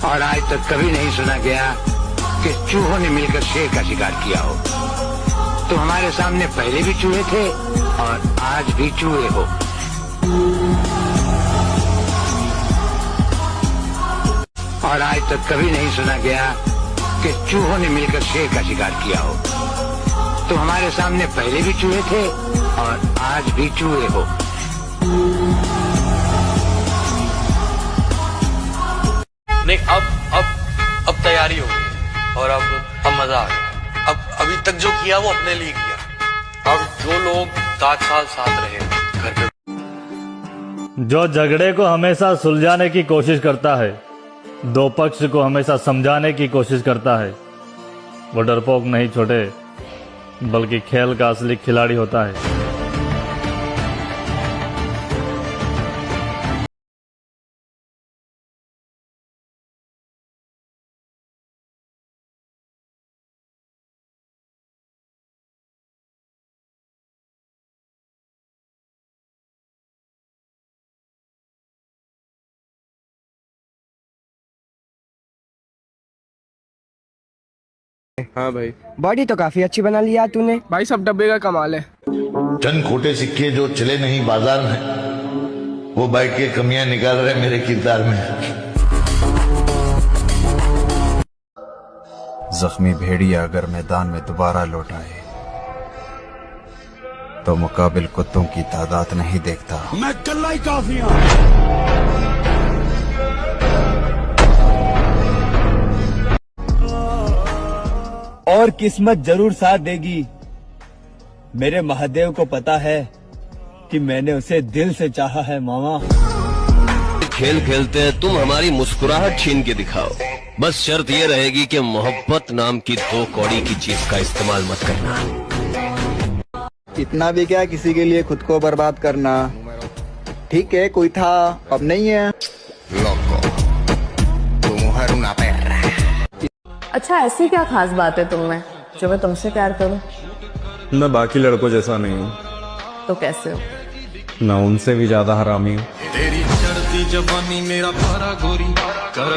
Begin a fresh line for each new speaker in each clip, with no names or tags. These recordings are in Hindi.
और आज तक कभी नहीं सुना गया कि चूहों ने मिलकर शेर का शिकार किया हो। तुम हमारे सामने पहले भी चूहे थे और आज भी चूहे हो। और आज तक कभी नहीं सुना गया कि चूहों ने मिलकर शेर का शिकार किया हो। तुम हमारे सामने पहले भी चूहे थे और आज भी चूहे हो।
नहीं, अब तैयारी हो गई और अब मजा आ गया। अब अभी तक जो किया वो अपने लिए किया। अब जो लोग 7 साल साथ रहे घर पे,
जो झगड़े को हमेशा सुलझाने की कोशिश करता है, दो पक्ष को हमेशा समझाने की कोशिश करता है, वो डरपोक नहीं छोटे बल्कि खेल का असली खिलाड़ी होता है।
हाँ भाई,
बॉडी तो काफी अच्छी बना लिया तूने।
भाई सब डब्बे का कमाल है।
चंद खोटे सिक्के जो चले नहीं बाजार में, वो बैठ के कमियां निकाल रहे मेरे किरदार में।
जख्मी भेड़िया अगर मैदान में दोबारा लौट आए तो मुकाबिल कुत्तों की तादाद नहीं देखता।
मैं कल्ला ही काफी हूं।
और किस्मत जरूर साथ देगी। मेरे महादेव को पता है कि मैंने उसे दिल से चाहा है मामा।
खेल खेलते हैं, तुम हमारी मुस्कुराहट छीन के दिखाओ। बस शर्त ये रहेगी कि मोहब्बत नाम की 2 कौड़ी की चीज का इस्तेमाल मत करना।
इतना भी क्या किसी के लिए खुद को बर्बाद करना। ठीक है, कोई था, अब नहीं है।
अच्छा, ऐसी क्या खास बात है तुम में जो मैं तुमसे प्यार करूं?
मैं बाकी लड़कों जैसा नहीं हूँ।
तो कैसे हो?
मैं उनसे भी ज्यादा हरामी हूँ।
तेरी चढ़ती जवानी मेरा पारा गोरी, कर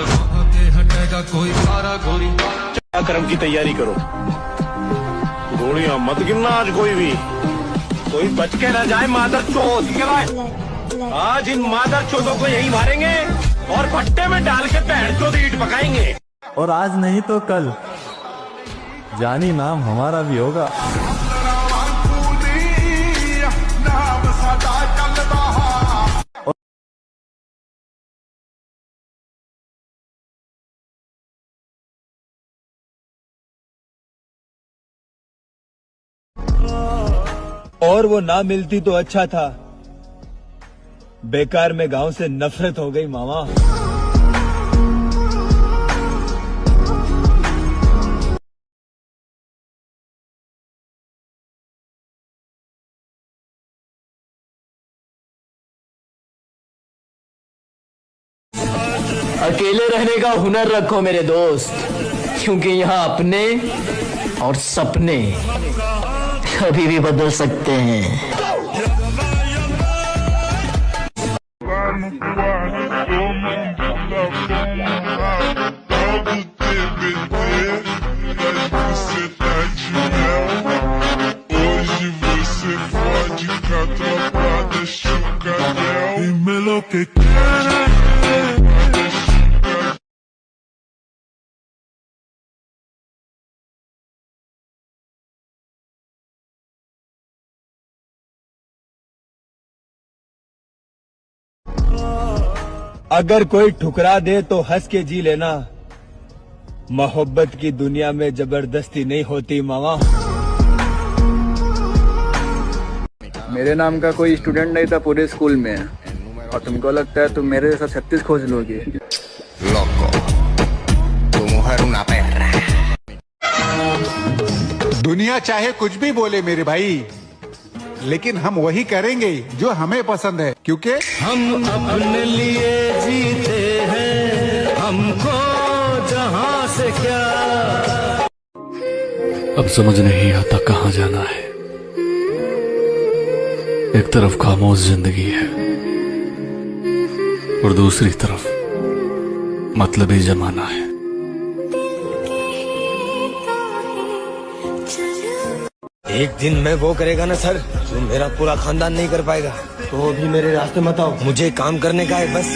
के हटेगा कोई पारा गोरी।
कर्म की तैयारी करो, गोलियां मत गिनना आज कोई बच के न जाए। मादर चोद, आज इन मादर चोदों को यही मारेंगे और भट्टे में डाल के पैर चोद ईंट पकाएंगे।
और आज नहीं तो कल जानी नाम हमारा भी होगा।
और वो ना मिलती तो अच्छा था। बेकार में गांव से नफरत हो गई मामा।
अकेले रहने का हुनर रखो मेरे दोस्त, क्योंकि यहाँ अपने और सपने कभी भी बदल सकते हैं।
अगर कोई ठुकरा दे तो हंस के जी लेना। मोहब्बत की दुनिया में जबरदस्ती नहीं होती मामा।
मेरे नाम का कोई स्टूडेंट नहीं था पूरे स्कूल में, और तुमको लगता है तुम मेरे जैसा 36 खोज लोगे।
दुनिया चाहे कुछ भी बोले मेरे भाई, लेकिन हम वही करेंगे जो हमें पसंद है, क्योंकि
हम अपने लिए जीते हैं, हमको जहां से क्या।
अब समझ नहीं आता कहाँ जाना है। एक तरफ खामोश जिंदगी है और दूसरी तरफ मतलबी जमाना है।
एक दिन मैं वो करेगा ना सर, जो मेरा पूरा खानदान नहीं कर पाएगा। तो भी मेरे रास्ते मत आओ, मुझे काम करने का है बस।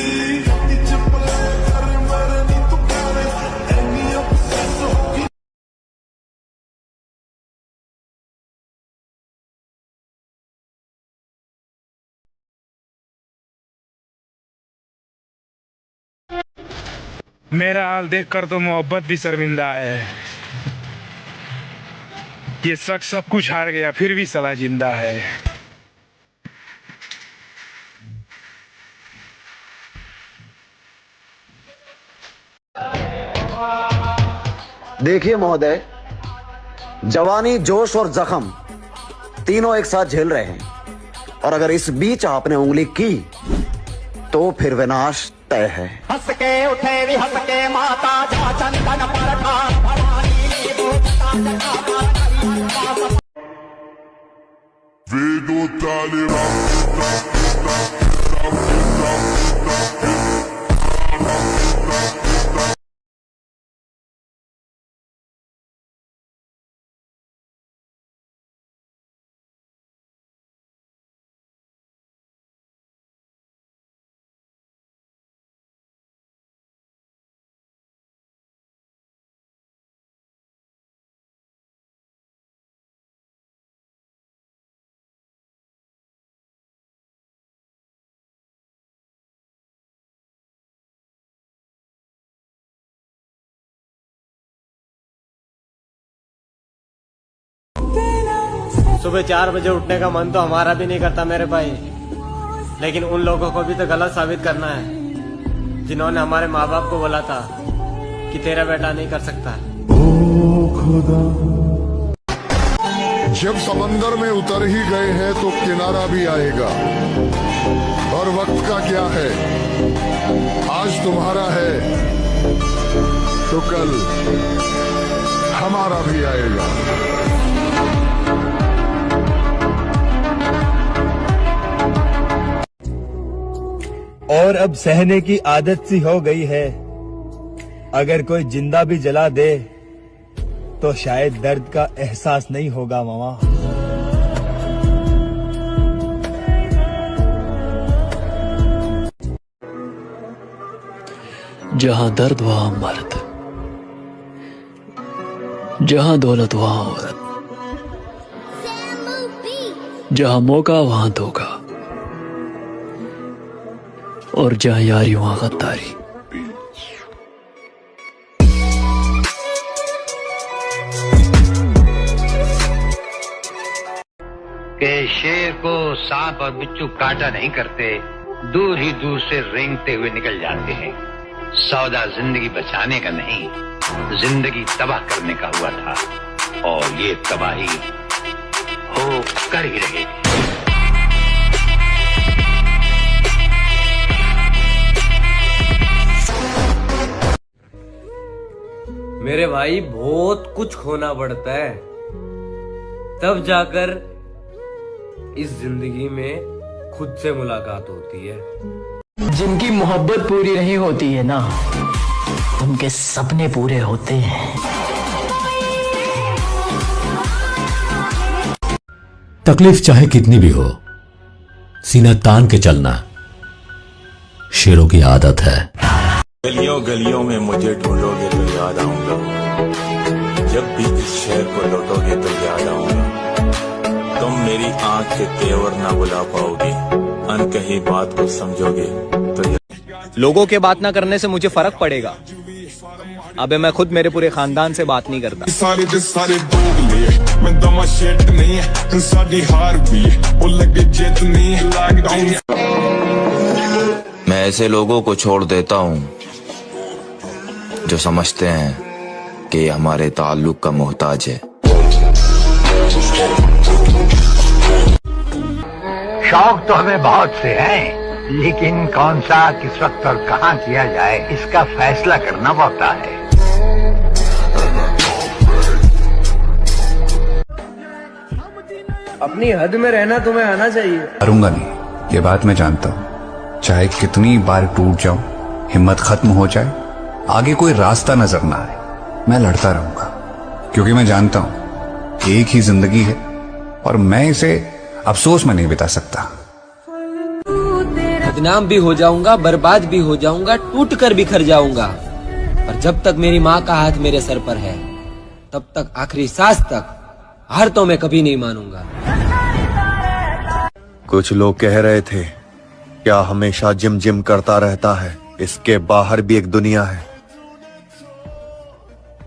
मेरा हाल देखकर तो मोहब्बत भी शर्मिंदा है। ये शख्स सब कुछ हार गया फिर भी साला जिंदा है।
देखिए महोदय, जवानी, जोश और जख्म तीनों एक साथ झेल रहे हैं, और अगर इस बीच आपने उंगली की तो फिर विनाश तय है।
हंस के उठे भी हंस के माता जा चंदन पर
सुबह 4 बजे उठने का मन तो हमारा भी नहीं करता मेरे भाई, लेकिन उन लोगों को भी तो गलत साबित करना है जिन्होंने हमारे माँ बाप को बोला था कि तेरा बेटा नहीं कर सकता।
जब समंदर में उतर ही गए हैं तो किनारा भी आएगा, और वक्त का क्या है, आज तुम्हारा है तो कल हमारा भी आएगा।
और अब सहने की आदत सी हो गई है, अगर कोई जिंदा भी जला दे तो शायद दर्द का एहसास नहीं होगा मामा।
जहां दर्द वहां मर्द, जहां दौलत वहां औरत, जहां मौका वहां धोखा, और जहां यारी वहां गद्दारी।
के शेर को सांप और बिच्छू काटा नहीं करते, दूर ही दूर से रेंगते हुए निकल जाते हैं। सौदा जिंदगी बचाने का नहीं, जिंदगी तबाह करने का हुआ था, और ये तबाही हो कर ही रहेगी।
मेरे भाई बहुत कुछ खोना पड़ता है, तब जाकर इस जिंदगी में खुद से मुलाकात होती है।
जिनकी मोहब्बत पूरी नहीं होती है ना, उनके सपने पूरे होते हैं।
तकलीफ चाहे कितनी भी हो, सीना तान के चलना शेरों की आदत है।
गलियों गलियों में मुझे ढूंढोगे तो याद आऊंगा, जब भी इस शहर को लौटोगे तो याद आऊंगा। तुम मेरी आंख के तेवर ना बुला पाओगे, अनकही बात को समझोगे तो
लोगों के बात ना करने से मुझे फर्क पड़ेगा। अबे मैं खुद मेरे पूरे खानदान से बात नहीं करता।
सारे के सारे दोगले, मैं दमा शेट नहीं है, साडी हार भी वो लगे जित नहीं है।
मैं ऐसे लोगों को छोड़ देता हूँ जो समझते हैं कि ये हमारे ताल्लुक का मोहताज है।
शौक तो हमें बहुत से हैं, लेकिन कौन सा, किस वक्त और कहाँ किया जाए, इसका फैसला करना पड़ता है।
अपनी हद में रहना तुम्हें आना चाहिए।
करूंगा नहीं, ये बात मैं जानता हूँ। चाहे कितनी बार टूट जाऊं, हिम्मत खत्म हो जाए, आगे कोई रास्ता नजर ना आए, मैं लड़ता रहूंगा, क्योंकि मैं जानता हूं एक ही जिंदगी है और मैं इसे अफसोस में नहीं बिता सकता।
बदनाम भी हो जाऊंगा, बर्बाद भी हो जाऊंगा, टूट कर बिखर जाऊंगा, पर जब तक मेरी माँ का हाथ मेरे सर पर है तब तक आखिरी सांस तक हार तो मैं कभी नहीं मानूंगा।
कुछ लोग कह रहे थे क्या हमेशा जिम जिम करता रहता है, इसके बाहर भी एक दुनिया है।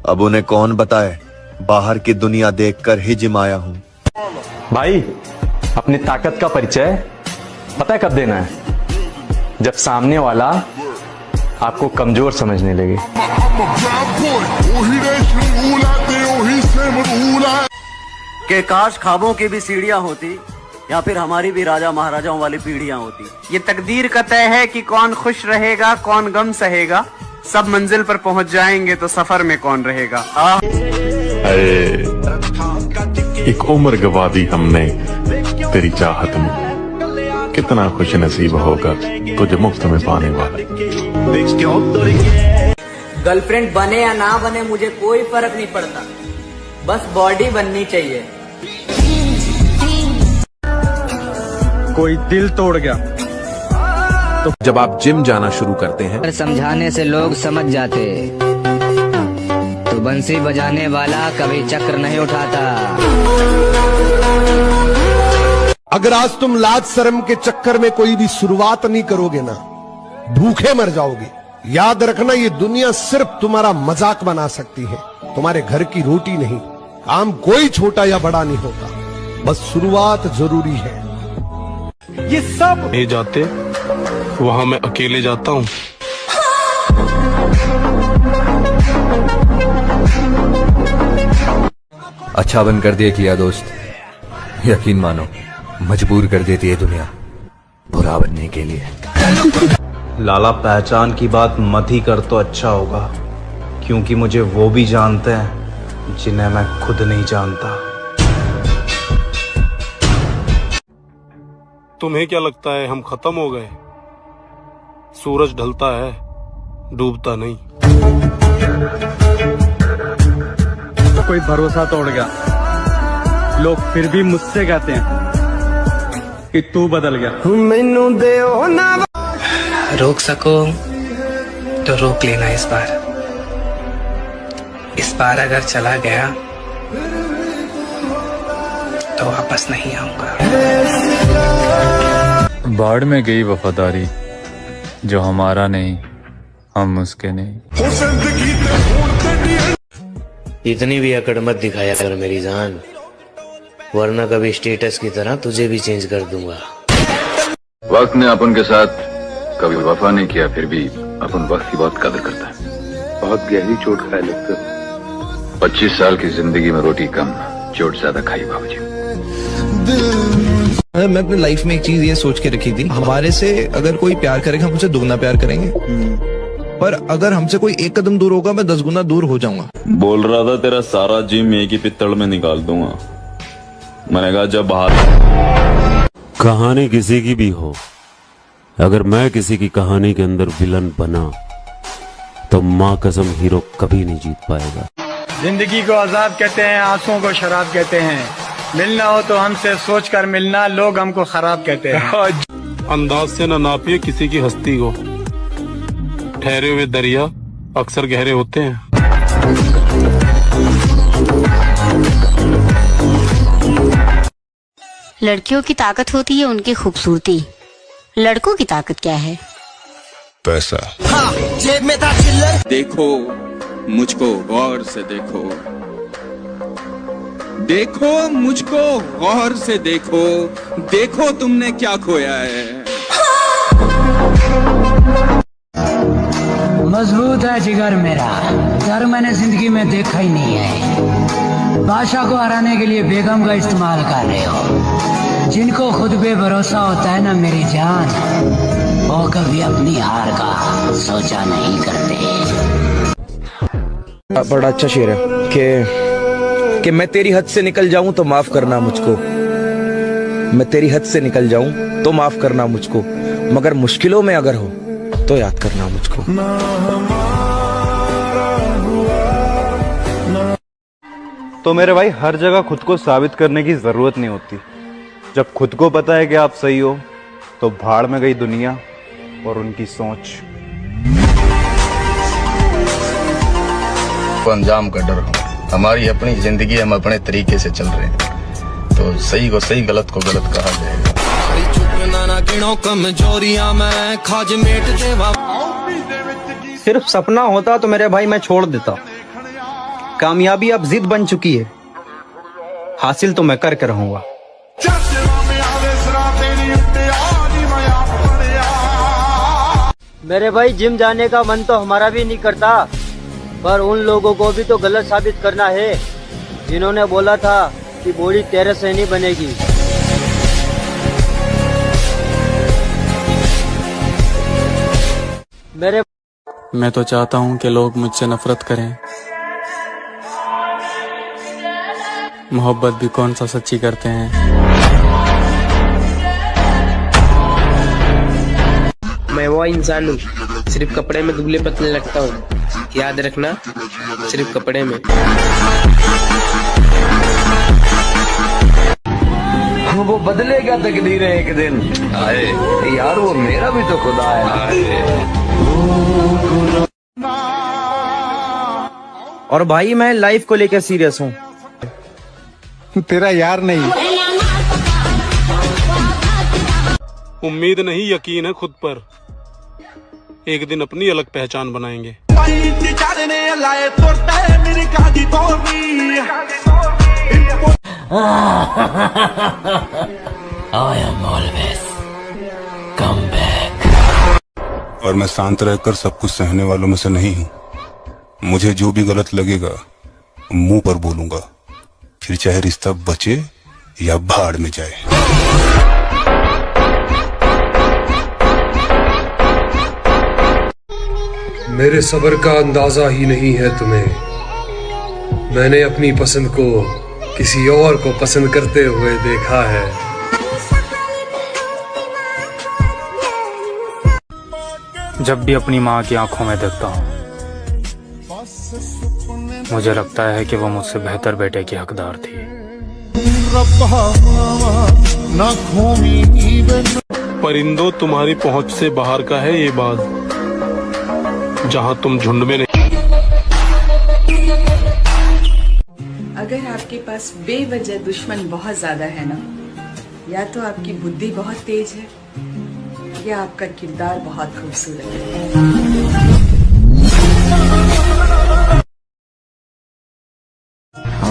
अब उन्हें कौन बताए, बाहर की दुनिया देखकर ही जिम आया हूं।
भाई अपनी ताकत का परिचय पता है कब देना है? जब सामने वाला आपको कमजोर समझने लगे।
कि काश ख्वाबों की भी सीढ़ियां होती, या फिर हमारी भी राजा महाराजाओं वाली पीढ़ियां होती।
ये तकदीर का तय है कि कौन खुश रहेगा कौन गम सहेगा, सब मंजिल पर पहुंच जाएंगे तो सफर में कौन रहेगा।
अरे एक उम्र गवा दी हमने तेरी चाहत में, कितना खुश नसीब होगा तुझे मुफ्त में पाने वाला।
गर्लफ्रेंड बने या ना बने मुझे कोई फर्क नहीं पड़ता, बस बॉडी बननी चाहिए।
कोई दिल तोड़ गया
तो जब आप जिम जाना शुरू करते हैं,
समझाने से लोग समझ जाते, तो बंसी बजाने वाला कभी चक्र नहीं उठाता।
अगर आज तुम लाज शर्म के चक्कर में कोई भी शुरुआत नहीं करोगे ना, भूखे मर जाओगे। याद रखना, ये दुनिया सिर्फ तुम्हारा मजाक बना सकती है, तुम्हारे घर की रोटी नहीं। काम कोई छोटा या बड़ा नहीं होता, बस शुरुआत जरूरी है।
ये सब ये जाते वहां मैं अकेले जाता हूँ।
अच्छा बन कर दिए किया दोस्त, यकीन मानो मजबूर कर देती है दुनिया बुरा बनने के लिए।
लाला पहचान की बात मत ही कर तो अच्छा होगा, क्योंकि मुझे वो भी जानते हैं जिन्हें मैं खुद नहीं जानता।
तुम्हें क्या लगता है हम खत्म हो गए? सूरज ढलता है, डूबता नहीं।
कोई भरोसा तोड़ गया, लोग फिर भी मुझसे कहते हैं कि तू बदल गया। मैनू देओ ना
रोक सको तो रोक लेना इस बार। इस बार अगर चला गया तो वापस नहीं आऊंगा।
बाढ़ में गई वफादारी, जो हमारा नहीं हम उसके नहीं।
इतनी भी अकड़ मत दिखाया कर मेरी जान, वरना कभी स्टेटस की तरह तुझे भी चेंज कर दूंगा।
वक्त ने अपन के साथ कभी वफा नहीं किया, फिर भी अपन वक्त की बहुत कदर करता है। बहुत गहरी चोट खाए लगते हो। 25 साल की जिंदगी में रोटी कम, चोट ज्यादा खाई बाबूजी।
मैं अपनी लाइफ में एक चीज ये सोच के रखी थी, हमारे से अगर कोई प्यार करेगा हम उसे दुगना प्यार करेंगे, पर अगर हमसे कोई एक कदम दूर होगा मैं 10 गुना दूर हो जाऊंगा।
बोल रहा था तेरा सारा जिम एक ही पित्तड़ में निकाल दूंगा। मैंने कहा जब बाहर
कहानी किसी की भी हो, अगर मैं किसी की कहानी के अंदर विलन बना तो माँ कसम हीरो कभी नहीं जीत पाएगा।
जिंदगी को अजाब कहते हैं, आंसुओं को शराब कहते हैं। मिलना हो तो हमसे सोच कर मिलना, लोग हमको खराब कहते हैं।
अंदाज से न नापिए किसी की हस्ती को, ठहरे हुए दरिया अक्सर गहरे होते हैं।
लड़कियों की ताकत होती है उनकी खूबसूरती, लड़कों की ताकत क्या है?
पैसा।
हाँ, जेब में था चिल्लर।
देखो मुझको गौर से देखो, देखो मुझको गौर से देखो, देखो तुमने क्या खोया है।
मजबूत है जिगर मेरा, डर मैंने जिंदगी में देखा ही नहीं है। बादशाह को हराने के लिए बेगम का इस्तेमाल कर रहे हो। जिनको खुद पे भरोसा होता है ना मेरी जान, वो कभी अपनी हार का सोचा नहीं करते।
बड़ा अच्छा शेर है कि मैं तेरी हद से निकल जाऊं तो माफ करना मुझको, मैं तेरी हद से निकल जाऊं तो माफ करना मुझको, मगर मुश्किलों में अगर हो तो याद करना मुझको।
तो मेरे भाई हर जगह खुद को साबित करने की जरूरत नहीं होती। जब खुद को पता है कि आप सही हो तो भाड़ में गई दुनिया और उनकी सोच।
अंजाम का डर हो, हमारी अपनी जिंदगी, हम अपने तरीके से चल रहे हैं, तो सही को सही, गलत को गलत कहा जाएगा।
सिर्फ सपना होता तो मेरे भाई मैं छोड़ देता। कामयाबी अब जिद बन चुकी है, हासिल तो मैं करके रहूंगा।
मेरे भाई जिम जाने का मन तो हमारा भी नहीं करता, पर उन लोगों को भी तो गलत साबित करना है जिन्होंने बोला था कि बॉडी तेरे से नहीं बनेगी।
मैं तो चाहता हूँ कि लोग मुझसे नफरत करें, मोहब्बत भी कौन सा सच्ची करते हैं।
मैं वो इंसान हूँ, सिर्फ कपड़े में दुबले पतले लगता हूँ, याद रखना, सिर्फ कपड़े में।
वो बदलेगा तकदीर एक दिन आए यार, वो मेरा भी तो खुदा है।
और भाई मैं लाइफ को लेकर सीरियस हूँ।
तेरा यार नहीं।
उम्मीद नहीं, यकीन है खुद पर, एक दिन अपनी अलग पहचान बनाएंगे।
I am always come back.
और मैं शांत रहकर सब कुछ सहने वालों में से नहीं हूँ। मुझे जो भी गलत लगेगा मुंह पर बोलूंगा, फिर चाहे रिश्ता बचे या भाड़ में जाए।
मेरे सब्र का अंदाजा ही नहीं है तुम्हें। मैंने अपनी पसंद को किसी और को पसंद करते हुए देखा है।
जब भी अपनी माँ की आंखों में देखता हूँ, मुझे लगता है कि वो मुझसे बेहतर बेटे की हकदार थी।
परिंदों, तुम्हारी पहुंच से बाहर का है ये बात, जहां तुम झुंड में नहीं।
अगर आपके पास बेवजह दुश्मन बहुत ज्यादा है ना, या तो आपकी बुद्धि बहुत तेज है या आपका किरदार बहुत खूबसूरत है।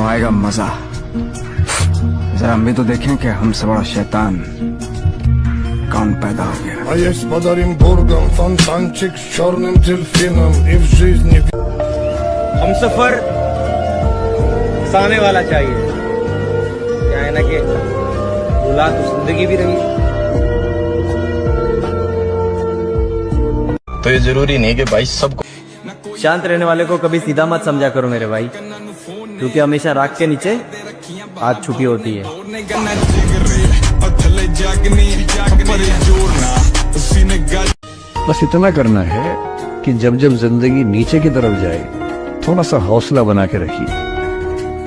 आएगा मजा। जरा हम भी तो देखें कि हमसे बड़ा शैतान कौन पैदा हो गया।
हम सफर हंसाने वाला चाहिए, क्या है ना कि भुला तो जिंदगी भी रही।
तो ये जरूरी नहीं कि भाई सबको
शांत रहने वाले को कभी सीधा मत समझा करो मेरे भाई, क्योंकि हमेशा राख के नीचे आग छुपी होती है।
बस इतना करना है कि जब जब जिंदगी नीचे की तरफ जाए थोड़ा सा हौसला बना के रखिए।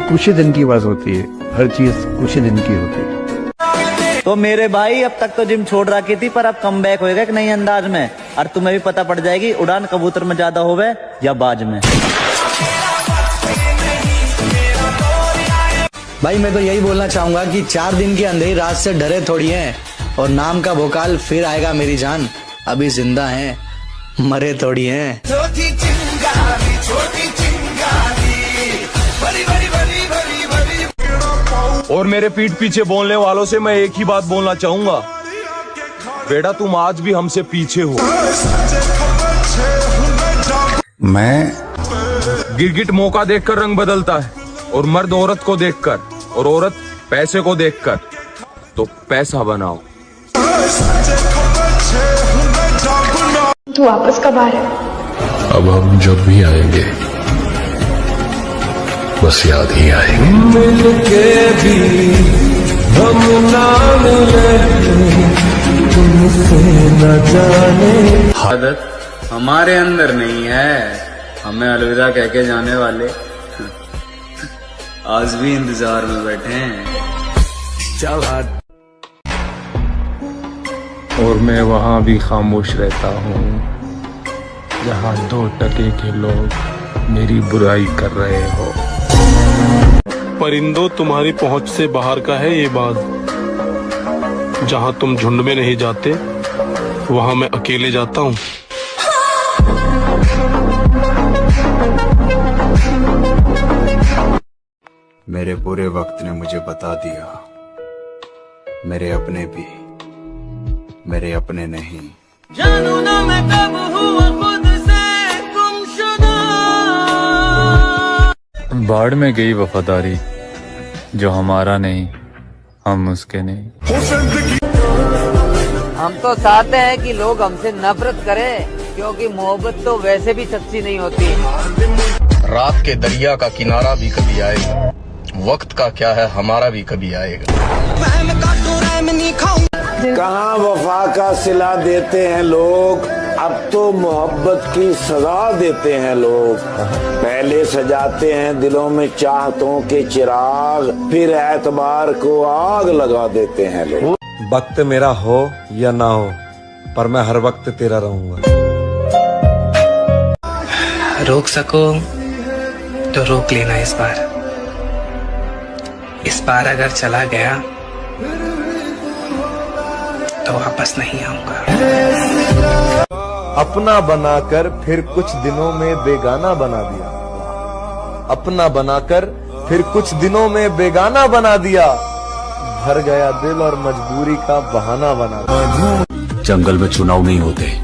कुछ ही दिन की बात होती है, हर चीज कुछ ही दिन की होती है।
तो मेरे भाई अब तक तो जिम छोड़ रखी थी, पर अब कम बैक होएगा एक नई अंदाज में, और तुम्हें भी पता पड़ जाएगी उड़ान कबूतर में ज्यादा होवे या बाज में।
भाई मैं तो यही बोलना चाहूंगा कि 4 दिन की अंधेरी रात से डरे थोड़ी हैं, और नाम का भोकाल फिर आएगा मेरी जान। अभी जिंदा हैं, मरे थोड़ी हैं।
छोटी चिंगारी, छोटी चिंगारी, बड़ी बड़ी बड़ी बड़ी बड़ी।
और मेरे पीठ पीछे बोलने वालों से मैं एक ही बात बोलना चाहूंगा, बेटा तुम आज भी हमसे पीछे हो।
मैं
गिरगिट मौका देखकर रंग बदलता है, और मर्द औरत को देखकर, और औरत पैसे को देखकर। तो पैसा बनाओ।
तू वापस कब आ रहा है?
अब हम जब भी आएंगे बस याद ही आएंगे।
मिलके भी हम ना मिले, तुमसे न जाने।
आदत हमारे अंदर नहीं है, हमें अलविदा कह के जाने वाले
आज भी इंतजार में बैठे हैं। चल हाथ।
और मैं वहां भी खामोश रहता हूँ जहाँ 2 टके के लोग मेरी बुराई कर रहे हो।
परिंदों, तुम्हारी पहुंच से बाहर का है ये बात। जहां तुम झुंड में नहीं जाते वहां मैं अकेले जाता हूं।
मेरे बुरे वक्त ने मुझे बता दिया, मेरे अपने भी मेरे अपने नहीं।
जानू ना मैं कब हुआ खुद से गुमशुदा।
बाढ़ में गई वफादारी, जो हमारा नहीं हम उसके नहीं।
हम तो चाहते हैं कि लोग हमसे नफरत करें, क्योंकि मोहब्बत तो वैसे भी सच्ची नहीं होती।
रात के दरिया का किनारा भी कभी आएगा, वक्त का क्या है हमारा भी कभी आएगा।
कहाँ वफा का सिला देते हैं लोग, अब तो मोहब्बत की सजा देते हैं लोग। पहले सजाते हैं दिलों में चाहतों के चिराग, फिर एतबार को आग लगा देते हैं लोग।
वक्त मेरा हो या ना हो, पर मैं हर वक्त तेरा रहूंगा।
रोक सको तो रोक लेना इस बार। इस बार अगर चला गया तो वापस नहीं आऊंगा।
अपना बनाकर फिर कुछ दिनों में बेगाना बना दिया, अपना बनाकर फिर कुछ दिनों में बेगाना बना दिया। भर गया दिल और मजबूरी का बहाना बना दिया।
जंगल में चुनाव नहीं होते।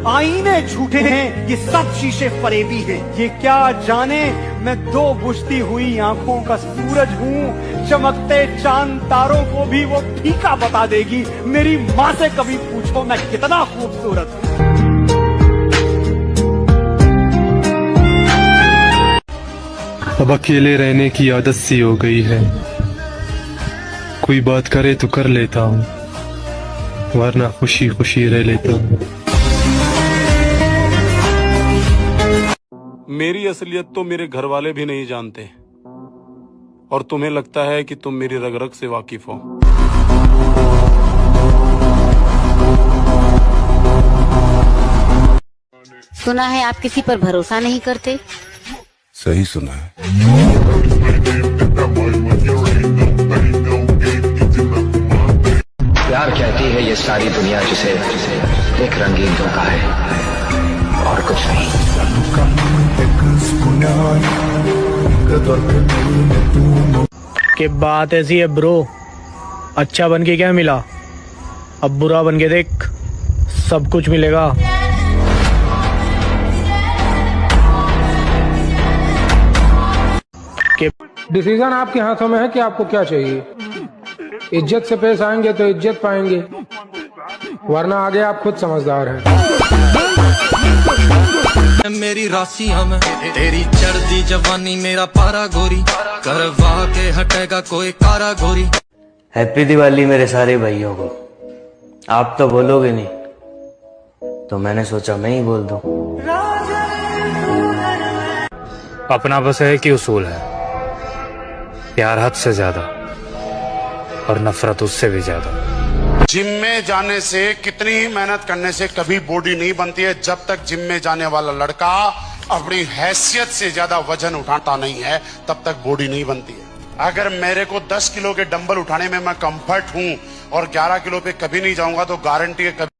आईने झूठे हैं, ये सब शीशे फरेबी हैं। ये क्या जाने मैं 2 बुझती हुई आंखों का सूरज हूँ, चमकते चांद तारों को भी वो फीका बता देगी। मेरी माँ से कभी पूछो मैं कितना खूबसूरत हूँ।
अब अकेले रहने की आदत सी हो गई है, कोई बात करे तो कर लेता हूँ, वरना खुशी खुशी रह लेता हूँ। मेरी असलियत तो मेरे घर वाले भी नहीं जानते, और तुम्हें लगता है कि तुम मेरी रग रग से वाकिफ हो।
सुना है आप किसी पर भरोसा नहीं करते।
सही सुना है।
प्यार कहती है ये सारी दुनिया जिसे एक रंगीन धोखा है और कुछ नहीं।
कि बात ऐसी है ब्रो, अच्छा बन के क्या मिला, अब बुरा बन के देख, सब कुछ मिलेगा।
डिसीजन आपके हाथों में है कि आपको क्या चाहिए। इज्जत से पेश आएंगे तो इज्जत पाएंगे, वरना आगे आप खुद समझदार हैं।
मेरी राशियां में तेरी चढ़ती जवानी, मेरा पारा गोरी, करवा के हटेगा कोई कारा गोरी।
हैप्पी दिवाली मेरे सारे भाइयों को। आप तो बोलोगे नहीं, तो मैंने सोचा मैं ही बोल दूं।
अपना बस है कि उसूल है, प्यार हद से ज्यादा और नफरत उससे भी ज्यादा।
जिम में जाने से, कितनी ही मेहनत करने से कभी बॉडी नहीं बनती है, जब तक जिम में जाने वाला लड़का अपनी हैसियत से ज्यादा वजन उठाता नहीं है तब तक बॉडी नहीं बनती है। अगर मेरे को 10 किलो के डंबल उठाने में मैं कंफर्ट हूं और 11 किलो पे कभी नहीं जाऊंगा तो गारंटी है कभी